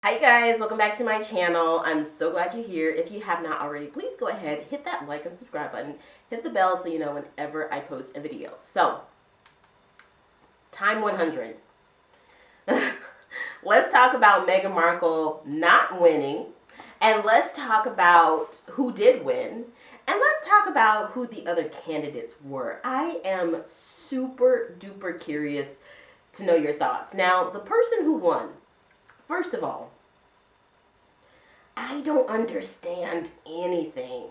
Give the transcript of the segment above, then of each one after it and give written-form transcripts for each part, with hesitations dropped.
Hi guys, welcome back to my channel. I'm so glad you're here. If you have not already, please go ahead, hit that like and subscribe button, hit the bell so you know whenever I post a video. So, time 100. Let's talk about Meghan Markle not winning, and let's talk about who did win, and let's talk about who the other candidates were. I am super duper curious to know your thoughts. Now, the person who won, first of all, I don't understand anything.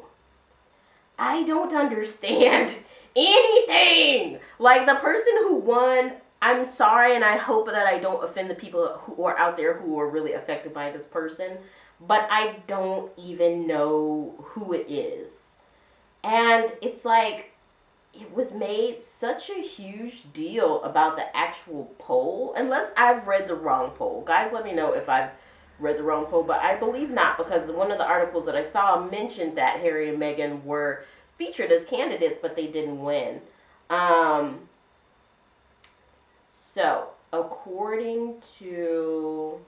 I don't understand anything. Like, the person who won, I'm sorry, and I hope that I don't offend the people who are out there who are really affected by this person, but I don't even know who it is. And it's like, it was made such a huge deal about the actual poll, unless I've read the wrong poll. Guys, let me know if I've read the wrong poll, but I believe not, because one of the articles that I saw mentioned that Harry and Meghan were featured as candidates, but they didn't win. So, according to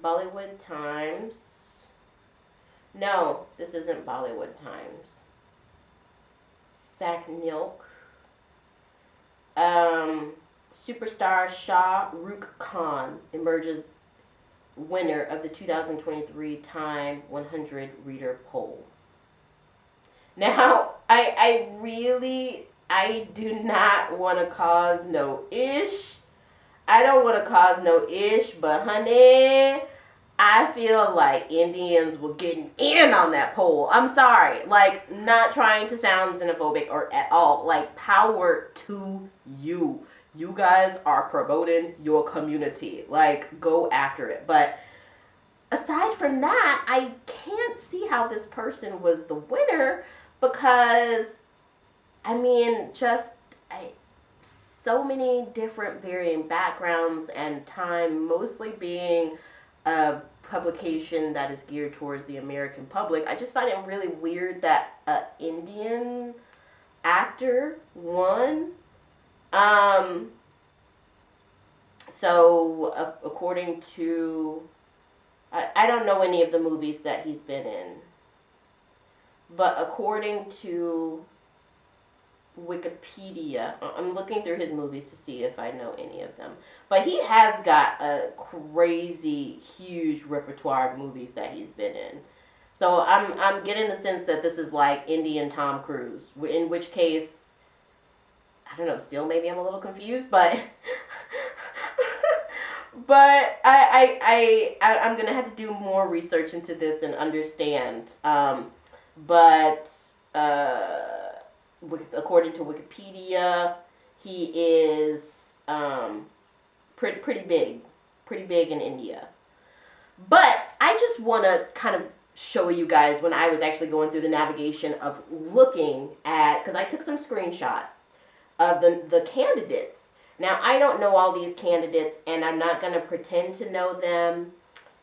Bollywood Times, no, this isn't Bollywood Times. Sacknilk. Superstar Shahrukh emerges winner of the 2023 Time 100 Reader Poll. Now, I do not want to cause no ish. I don't want to cause no ish, but honey, I feel like Indians were getting in on that poll. I'm sorry. Like, not trying to sound xenophobic or at all. Like, power to you. You guys are promoting your community. Like, go after it. But aside from that, I can't see how this person was the winner because, I mean, so many different varying backgrounds and time, mostly being a publication that is geared towards the American public. I just find it really weird that an Indian actor won. So according to, I don't know any of the movies that he's been in, but according to Wikipedia, I'm looking through his movies to see if I know any of them, but he has got a crazy huge repertoire of movies that he's been in. So I'm getting the sense that this is like Indian Tom Cruise, in which case, I don't know, still maybe I'm a little confused, but but I'm gonna have to do more research into this and understand. But according to Wikipedia, he is pretty big in India. But I just want to kind of show you guys when I was actually going through the navigation of looking at, because I took some screenshots of the candidates. Now, I don't know all these candidates, and I'm not going to pretend to know them,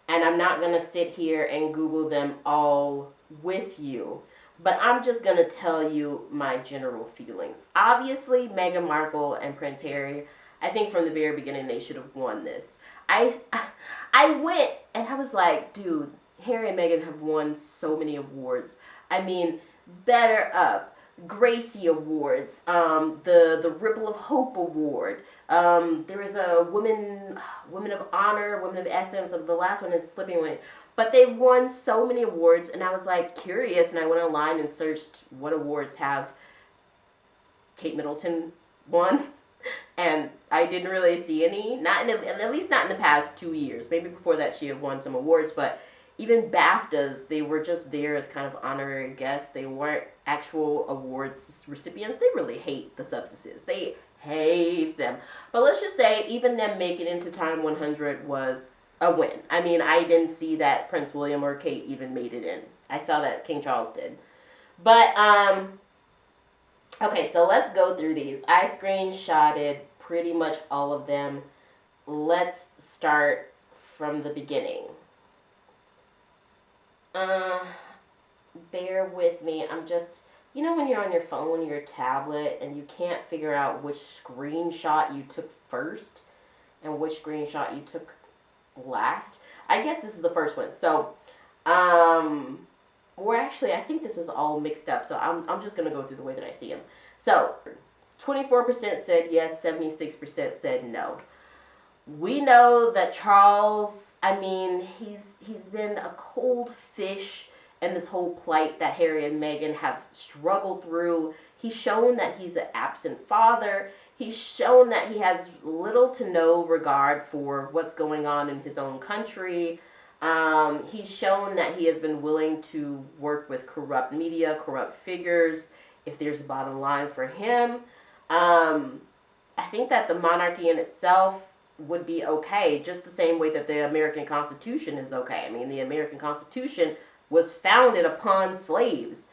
and I'm not going to sit here and Google them all with you. But I'm just going to tell you my general feelings. Obviously, Meghan Markle and Prince Harry, I think from the very beginning they should have won this. I went and I was like, dude, Harry and Meghan have won so many awards. I mean, Better Up, Gracie Awards, the Ripple of Hope Award. There is a Women of Honor, Women of Essence. The last one is slipping away. But they've won so many awards, and I was like curious, and I went online and searched what awards have Kate Middleton won, and I didn't really see any. At least not in the past 2 years. Maybe before that she had won some awards, but even BAFTAs, they were just there as kind of honorary guests. They weren't actual awards recipients. They really hate the Sussexes. They hate them. But let's just say even them making it into Time 100 was a win. I mean, I didn't see that Prince William or Kate even made it in. I saw that King Charles did. But, okay, so let's go through these. I screenshotted pretty much all of them. Let's start from the beginning. Bear with me. I'm just, you know when you're on your phone or your tablet and you can't figure out which screenshot you took first and which screenshot you took last. I guess this is the first one. So, or actually, I think this is all mixed up. So I'm just going to go through the way that I see them. So, 24% said yes, 76% said no. We know that Charles, I mean, he's been a cold fish in this whole plight that Harry and Meghan have struggled through. He's shown that he's an absent father. He's shown that he has little to no regard for what's going on in his own country. He's shown that he has been willing to work with corrupt media, corrupt figures, if there's a bottom line for him. I think that the monarchy in itself would be okay, just the same way that the American Constitution is okay. I mean, the American Constitution was founded upon slaves.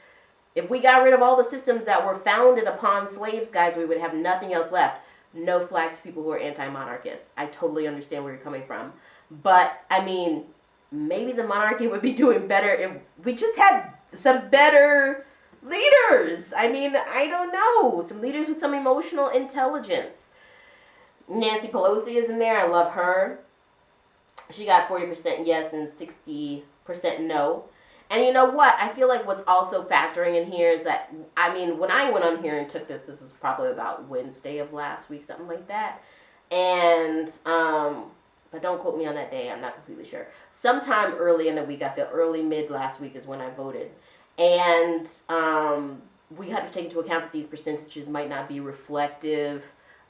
If we got rid of all the systems that were founded upon slaves, guys, we would have nothing else left. No flag to people who are anti-monarchists. I totally understand where you're coming from. But, I mean, maybe the monarchy would be doing better if we just had some better leaders. I mean, I don't know. Some leaders with some emotional intelligence. Nancy Pelosi is in there. I love her. She got 40% yes and 60% no. And you know what? I feel like what's also factoring in here is that, I mean, when I went on here and took this is probably about Wednesday of last week, something like that. And, but don't quote me on that day. I'm not completely sure. Sometime early in the week, I feel early, mid last week is when I voted. And we had to take into account that these percentages might not be reflective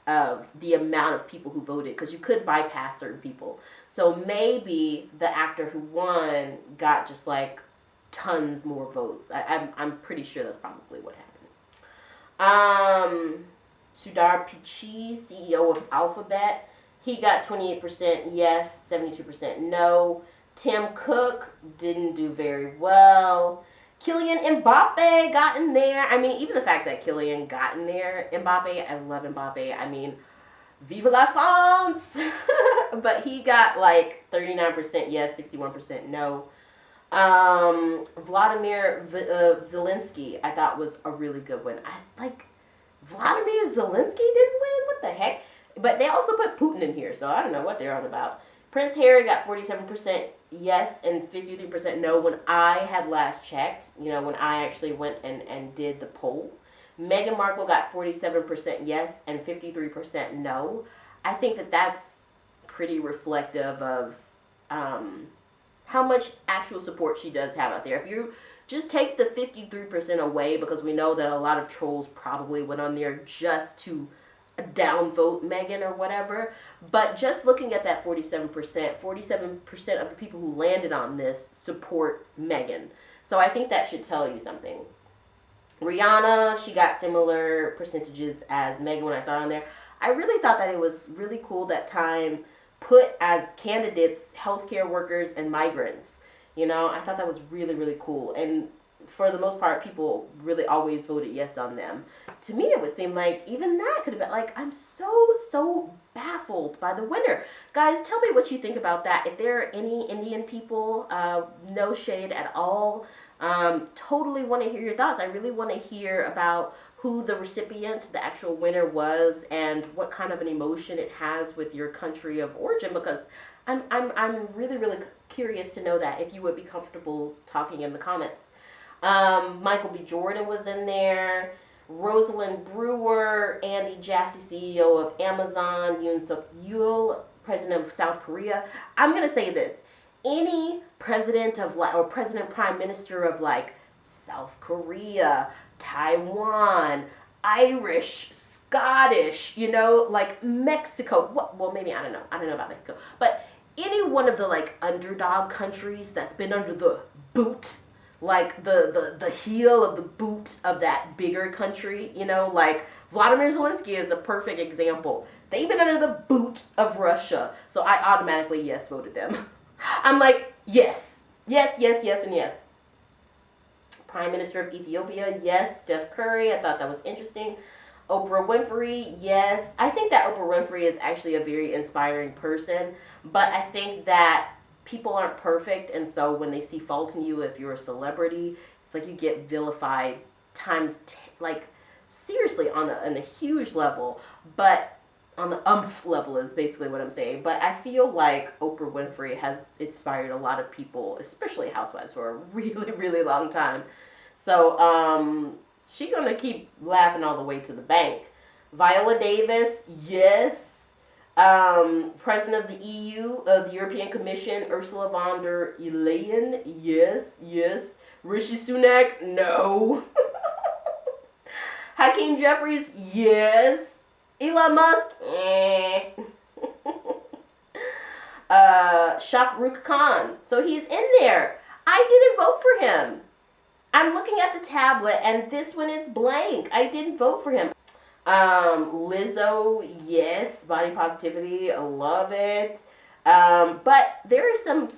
of the amount of people who voted, because you could bypass certain people. So maybe the actor who won got just like tons more votes. I'm pretty sure that's probably what happened. Sundar Pichai, CEO of Alphabet, he got 28% yes, 72% no. Tim Cook didn't do very well. Kylian Mbappe got in there. I mean, even the fact that Kylian got in there, Mbappe, I love Mbappe. I mean, vive la France! But he got like 39% yes, 61% no. Volodymyr Zelensky, I thought was a really good one. Volodymyr Zelensky didn't win? What the heck? But they also put Putin in here, so I don't know what they're on about. Prince Harry got 47% yes and 53% no when I had last checked, when I actually went and did the poll. Meghan Markle got 47% yes and 53% no. I think that that's pretty reflective of how much actual support she does have out there. If you just take the 53% away, because we know that a lot of trolls probably went on there just to downvote Meghan or whatever, but just looking at that 47% of the people who landed on this support Meghan. So I think that should tell you something. Rihanna, she got similar percentages as Meghan when I saw it on there. I really thought that it was really cool that Time put as candidates healthcare workers and migrants. I thought that was really, really cool. And for the most part, people really always voted yes on them. To me, it would seem like even that could have been like, I'm so baffled by the winner. Guys, tell me what you think about that. If there are any Indian people, no shade at all, totally want to hear your thoughts. I really want to hear about who the recipient, the actual winner was, and what kind of an emotion it has with your country of origin, because I'm really, really curious to know that, if you would be comfortable talking in the comments. Michael B. Jordan was in there. Rosalind Brewer, Andy Jassy, CEO of Amazon, Yoon Suk Yeol, president of South Korea. I'm going to say this. Any president or president prime minister of South Korea, Taiwan, Irish, Scottish, Mexico. Well, maybe, I don't know. I don't know about Mexico. But any one of the underdog countries that's been under the boot, the heel of the boot of that bigger country, Volodymyr Zelensky is a perfect example. They've been under the boot of Russia, so I automatically yes voted them. I'm like, yes, and yes. Prime Minister of Ethiopia, yes. Steph Curry, I thought that was interesting. Oprah Winfrey, yes. I think that Oprah Winfrey is actually a very inspiring person, but I think that people aren't perfect, and so when they see fault in you, if you're a celebrity, it's like you get vilified times, seriously, on a huge level. But on the umph level is basically what I'm saying. But I feel like Oprah Winfrey has inspired a lot of people, especially housewives, for a really, really long time. So she gonna keep laughing all the way to the bank. Viola Davis, yes. President of the EU, the European Commission, Ursula von der Leyen, yes, yes. Rishi Sunak, no. Hakeem Jeffries, yes. Elon Musk, Shahrukhkhan, so he's in there. I didn't vote for him. I'm looking at the tablet and this one is blank. I didn't vote for him. Lizzo, yes. Body positivity, I love it. But there is some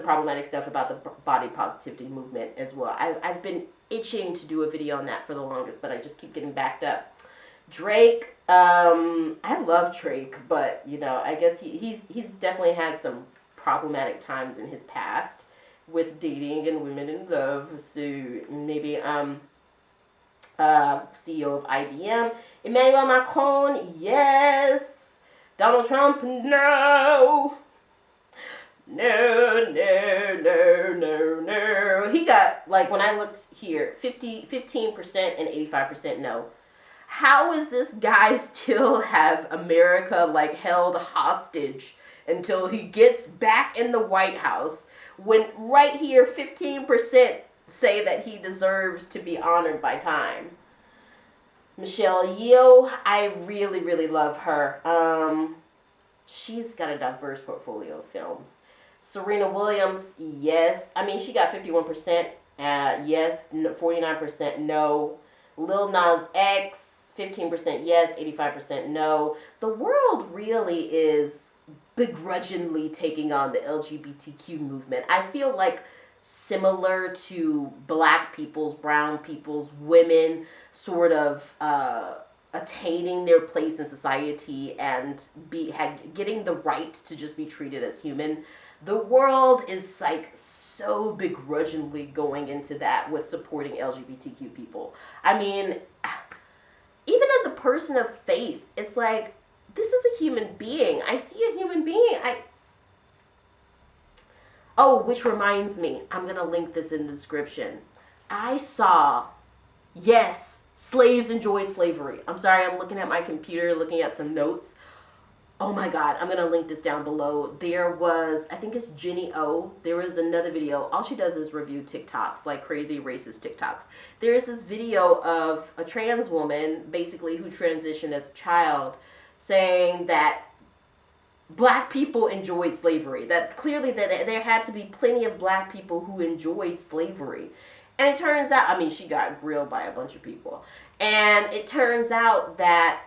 problematic stuff about the body positivity movement as well. I've been itching to do a video on that for the longest, but I just keep getting backed up. Drake, I love Drake, but you know, I guess he's definitely had some problematic times in his past with dating and women in love. So maybe CEO of IBM, Emmanuelmacron, yes. Donald Trump, no. No. He got, like, when I looked here, 15% and 85% no. How is this guy still have America, like, held hostage until he gets back in the White House when right here 15% say that he deserves to be honored by time? Michelle Yeoh, I really, really love her. She's got a diverse portfolio of films. Serena Williams, yes. I mean, she got 51%, yes. 49% no. Lil Nas X, 15% yes. 85% no. The world really is begrudgingly taking on the LGBTQ movement. I feel like similar to black people's, brown people's, women sort of attaining their place in society and getting the right to just be treated as human. The world is like so begrudgingly going into that with supporting LGBTQ people. I mean, even as a person of faith, it's like, this is a human being. I see a human being. Oh, which reminds me, I'm going to link this in the description. I saw, yes, slaves enjoy slavery. I'm sorry, I'm looking at my computer, looking at some notes. Oh my God, I'm going to link this down below. There was, I think it's Jenny O. There was another video. All she does is review TikToks, like crazy racist TikToks. There's this video of a trans woman, basically, who transitioned as a child, saying that black people enjoyed slavery. That clearly that there had to be plenty of black people who enjoyed slavery. And it turns out, I mean, she got grilled by a bunch of people. And it turns out that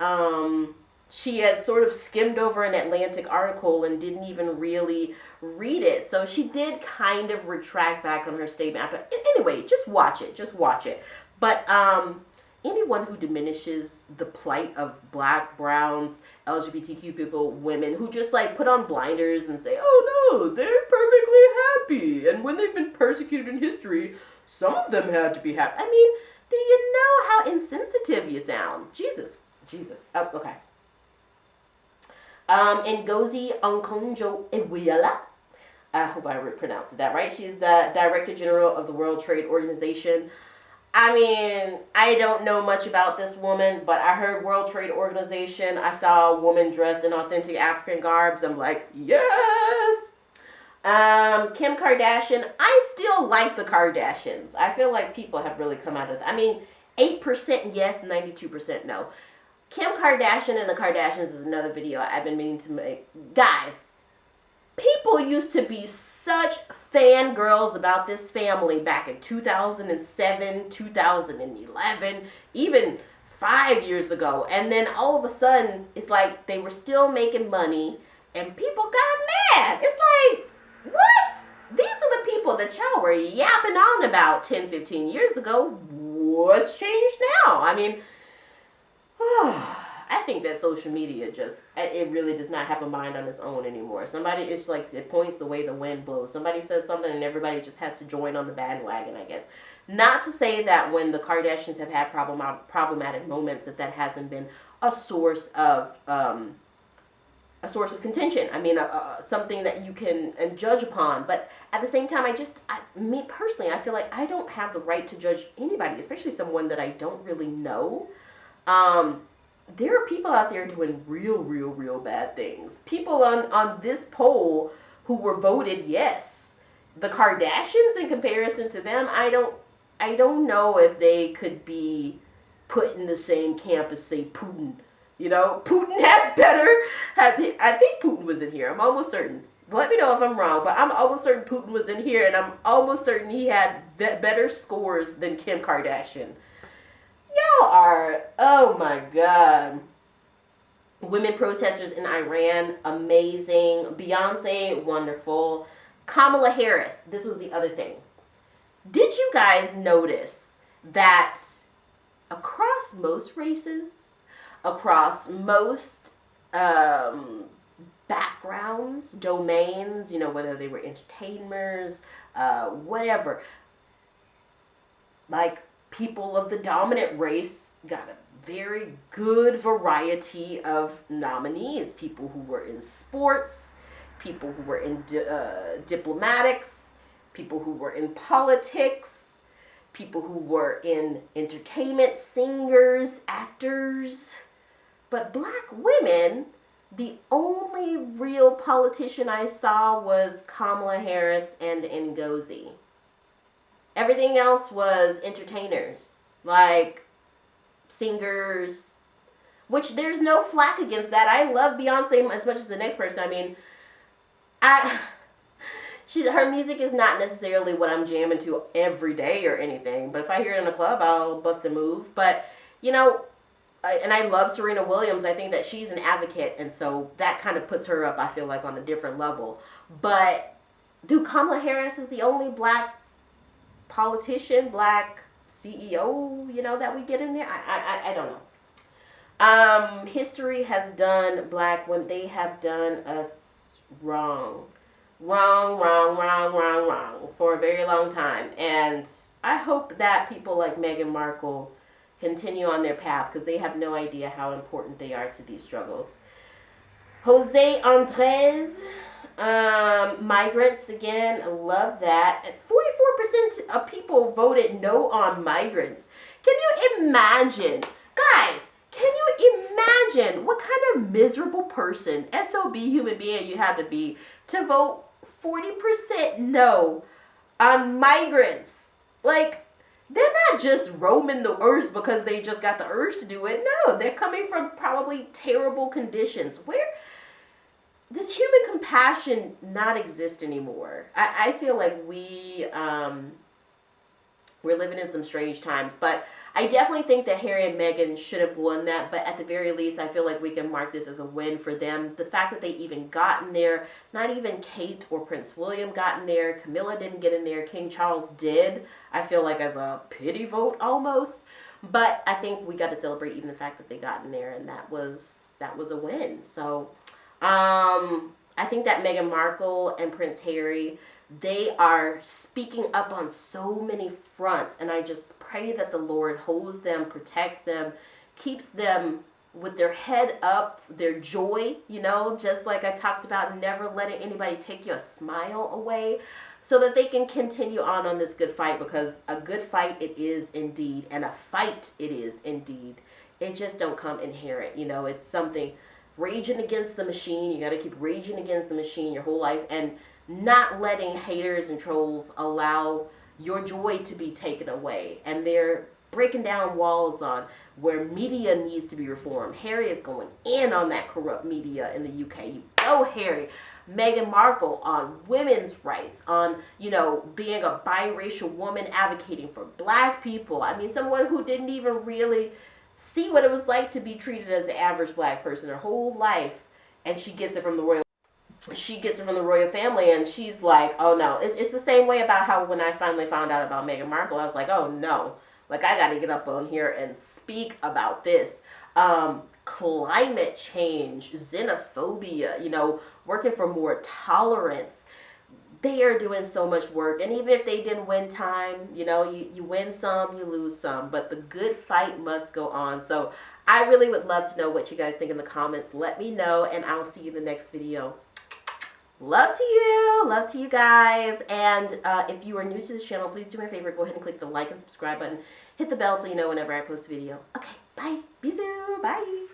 she had sort of skimmed over an Atlantic article and didn't even really read it. So she did kind of retract back on her statement. But anyway, just watch it. But anyone who diminishes the plight of black, browns, LGBTQ people, women, who just like put on blinders and say, oh no, they're perfectly happy. And when they've been persecuted in history, some of them had to be happy. I mean, do you know how insensitive you sound? Jesus. Oh, okay. Ngozi Okonjo-Iweala. I hope I pronounced that right. She's the Director General of the World Trade Organization. I mean, I don't know much about this woman, but I heard World Trade Organization. I saw a woman dressed in authentic African garbs. I'm like, yes. Kim Kardashian. I still like the Kardashians. I feel like people have really come out of that. I mean, 8% yes, 92% no. Kim Kardashian and the Kardashians is another video I've been meaning to make. Guys, people used to be such fangirls about this family back in 2007, 2011, even 5 years ago. And then all of a sudden, it's like they were still making money and people got mad. It's like, what? These are the people that y'all were yapping on about 10, 15 years ago. What's changed now? I mean, I think that social media it really does not have a mind on its own anymore. Somebody, it's like, it points the way the wind blows. Somebody says something and everybody just has to join on the bandwagon, I guess. Not to say that when the Kardashians have had problematic moments that hasn't been a source of a source of contention. I mean, something that you can and judge upon. But at the same time, me personally, I feel like I don't have the right to judge anybody, especially someone that I don't really know. There are people out there doing real bad things. People on this poll who were voted yes. The Kardashians, in comparison to them, I don't know if they could be put in the same camp as, say, Putin. You know, Putin had better. I think Putin was in here. I'm almost certain. Let me know if I'm wrong, but I'm almost certain Putin was in here, and I'm almost certain he had better scores than Kim Kardashian. Y'all are, oh my God. Women protesters in Iran, amazing. Beyonce, wonderful. Kamala Harris, this was the other thing. Did you guys notice that across most races, across most backgrounds, domains, you know, whether they were entertainers, whatever, like people of the dominant race got a very good variety of nominees. People who were in sports, people who were in diplomatics, people who were in politics, people who were in entertainment, singers, actors. But black women, the only real politician I saw was Kamala Harris and Ngozi. Everything else was entertainers, like singers, which there's no flack against that. I love Beyonce as much as the next person. I mean, her music is not necessarily what I'm jamming to every day or anything, but if I hear it in a club, I'll bust a move. But, you know, and I love Serena Williams. I think that she's an advocate, and so that kind of puts her up, I feel like, on a different level. But, dude, Kamala Harris is the only black politician, black CEO, you know, that we get in there. I don't know. History has done black women, they have done us wrong for a very long time. And I hope that people like Meghan Markle continue on their path, because they have no idea how important they are to these struggles. Jose Andres, migrants again, I love that. 44% of people voted no on migrants. Can you imagine, guys? Can you imagine what kind of miserable person, SOB human being you have to be to vote 40% no on migrants? Like, they're not just roaming the earth because they just got the urge to do it. No, they're coming from probably terrible conditions. Where does human compassion not exist anymore? I feel like we're living in some strange times, but I definitely think that Harry and Meghan should have won that, but at the very least, I feel like we can mark this as a win for them. The fact that they even got in there, not even Kate or Prince William got in there, Camilla didn't get in there, King Charles did, I feel like as a pity vote almost, but I think we got to celebrate even the fact that they got in there, and that was a win. So, I think that Meghan Markle and Prince Harry, they are speaking up on so many fronts, and I just pray that the Lord holds them, protects them, keeps them with their head up, their joy, you know, just like I talked about, never letting anybody take your smile away, so that they can continue on this good fight, because a good fight it is indeed, and a fight it is indeed. It just don't come inherent, you know, it's something, raging against the machine, you got to keep raging against the machine your whole life, and not letting haters and trolls allow your joy to be taken away. And they're breaking down walls on where media needs to be reformed. Harry is going in on that corrupt media in the UK. You know, Harry. Meghan Markle on women's rights, on, you know, being a biracial woman advocating for black people. I mean, someone who didn't even really see what it was like to be treated as an average black person her whole life, and she gets it from the royal family, and she's like, oh no. It's the same way about how when I finally found out about Meghan Markle, I was like, oh no, like I got to get up on here and speak about this. Climate change, xenophobia, you know, working for more tolerance. They are doing so much work, and even if they didn't win time, you know, you win some, you lose some, but the good fight must go on. So I really would love to know what you guys think in the comments. Let me know, and I'll see you in the next video. Love to you. Love to you guys. And if you are new to this channel, please do me a favor. Go ahead and click the like and subscribe button. Hit the bell so you know whenever I post a video. Okay, bye. Be soon. Bye.